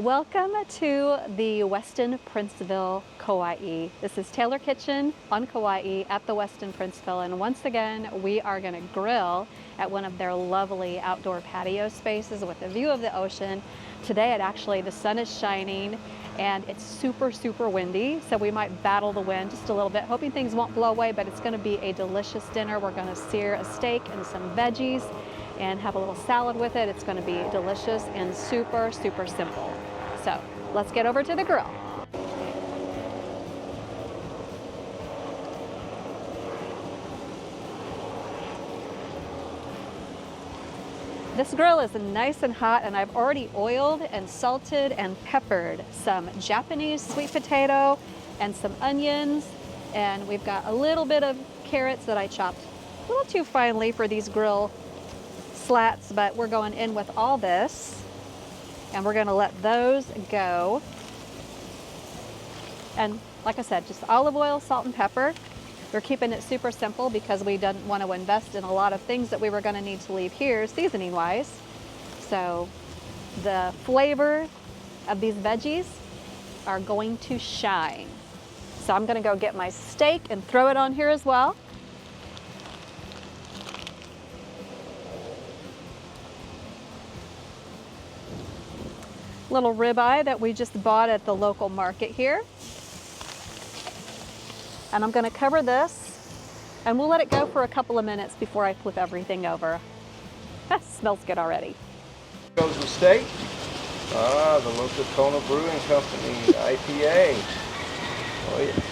Welcome to the Westin Princeville, Kauai. This is TaylorKitchen on Kauai at the Westin Princeville, and once again we are going to grill at one of their lovely outdoor patio spaces with a view of the ocean. Today the sun is shining and it's super windy, so we might battle the wind just a little bit, hoping things won't blow away, but it's going to be a delicious dinner. We're going to sear a steak and some veggies and have a little salad with it. It's going to be delicious and super simple. So let's get over to the grill. This grill is nice and hot, and I've already oiled and salted and peppered some Japanese sweet potato and some onions, and we've got a little bit of carrots that I chopped a little too finely for these grill slats, but we're going in with all this and we're going to let those go. And like I said, just olive oil, salt and pepper. We're keeping it super simple because we didn't want to invest in a lot of things that we were going to need to leave here seasoning wise. So the flavor of these veggies are going to shine. So I'm going to go get my steak and throw it on here as well. Little ribeye that we just bought at the local market here. And I'm going to cover this and we'll let it go for a couple of minutes before I flip everything over. That smells good already. Goes the steak. The local Kona Brewing Company IPA. Oh yeah.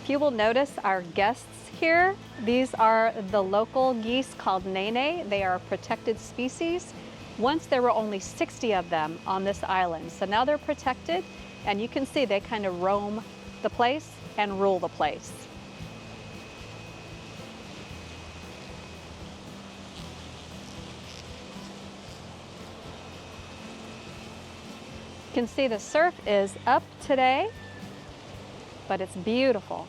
If you will notice our guests here, these are the local geese called nene. They are a protected species. Once there were only 60 of them on this island, so now they're protected, and you can see they kind of roam the place and rule the place. You can see the surf is up today, but it's beautiful.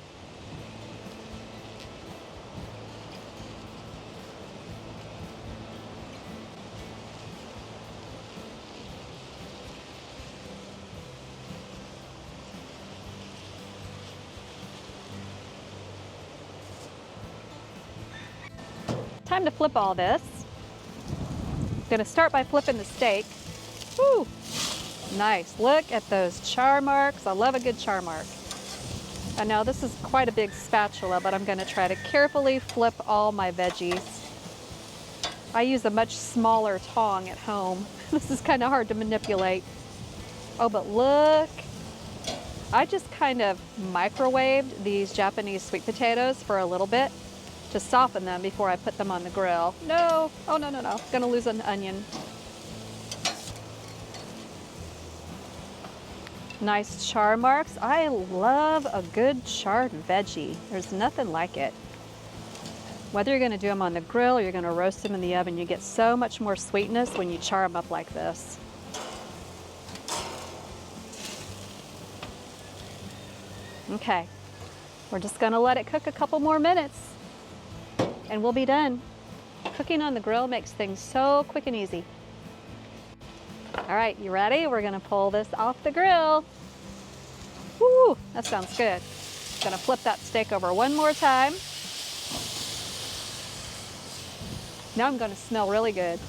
Time to flip all this. I'm going to start by flipping the steak. Woo! Nice. Look at those char marks. I love a good char mark. I know this is quite a big spatula, but I'm going to try to carefully flip all my veggies. I use a much smaller tong at home. This is kind of hard to manipulate. Oh, but look. I just kind of microwaved these Japanese sweet potatoes for a little bit to soften them before I put them on the grill. No, oh no. Gonna lose an onion. Nice char marks. I love a good charred veggie. There's nothing like it. Whether you're gonna do them on the grill or you're gonna roast them in the oven, you get so much more sweetness when you char them up like this. Okay, we're just gonna let it cook a couple more minutes and we'll be done. Cooking on the grill makes things so quick and easy. All right, you ready? We're gonna pull this off the grill. Woo, that sounds good. Gonna flip that steak over one more time. Now I'm gonna smell really good.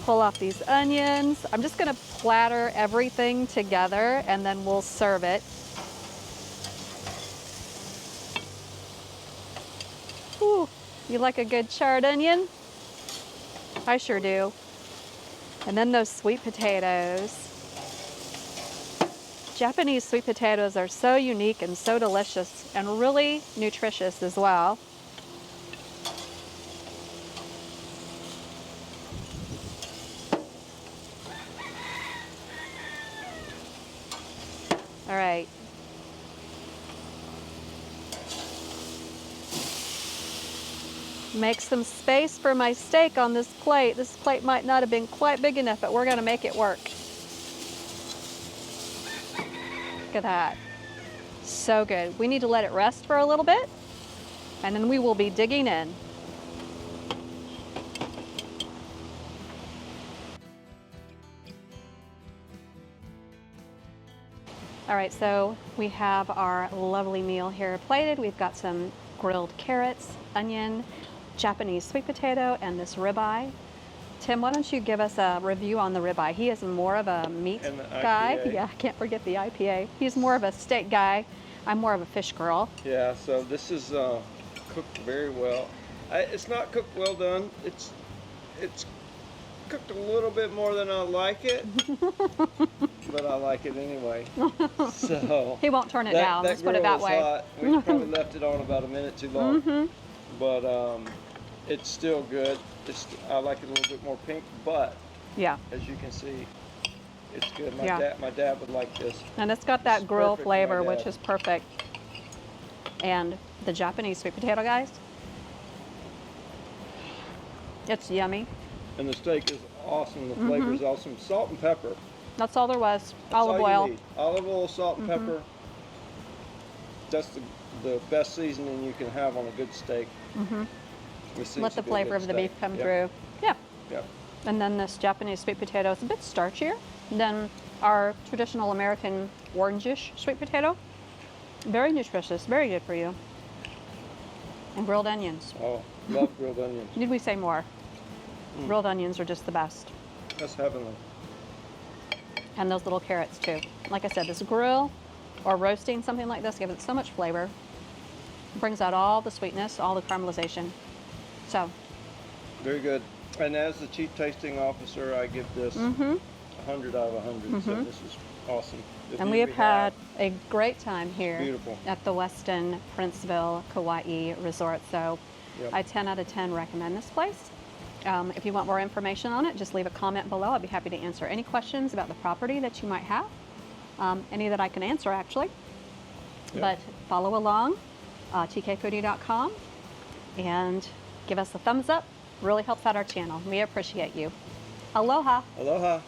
Pull off these onions. I'm just gonna platter everything together and then we'll serve it. Ooh, you like a good charred onion? I sure do. And then those sweet potatoes. Japanese sweet potatoes are so unique and so delicious and really nutritious as well. All right. Make some space for my steak on this plate. This plate might not have been quite big enough, but we're gonna make it work. Look at that. So good. We need to let it rest for a little bit, and then we will be digging in. All right, so we have our lovely meal here plated. We've got some grilled carrots, onion, Japanese sweet potato, and this ribeye. Tim, why don't you give us a review on the ribeye? He is more of a meat And the guy. IPA. Yeah, I can't forget the IPA. He's more of a steak guy. I'm more of a fish girl. Yeah, so this is cooked very well. It's not cooked well done. It's cooked a little bit more than I like it, but I like it anyway. So He won't turn it down. That Let's put it grill that is way. hot. We probably left it on about a minute too long, but it's still good. I like it a little bit more pink, but Yeah, as you can see, it's good. Yeah. My dad would like this. and it's got This that is grill perfect for my flavor, which dad. is perfect. And the Japanese sweet potato, guys, it's yummy. And the steak is awesome. The flavor is awesome. Salt and pepper. That's all there was. That's Olive all you oil. need. Olive oil, salt, and pepper. That's the best seasoning you can have on a good steak. Let the flavor of the beef come through. Yeah. Yep. And then this Japanese sweet potato is a bit starchier than our traditional American orangish sweet potato. Very nutritious, very good for you. And grilled onions. Oh, love grilled onions. Need we say more? Grilled onions are just the best. That's heavenly. And those little carrots too. Like I said, this grill or roasting something like this gives it so much flavor. Brings out all the sweetness, all the caramelization. So, Very good. And as the chief tasting officer, I give this 100 out of 100. So this is awesome. The and view we have had a great time here Beautiful. at the Westin Princeville Kauai Resort. So, Yep. I 10 out of 10 recommend this place. If you want more information on it, just leave a comment below. I'd be happy to answer any questions about the property that you might have. Any that I can answer, actually. Yep. But follow along, tkfoodie.com, and give us a thumbs up. Really helps out our channel. We appreciate you. Aloha. Aloha.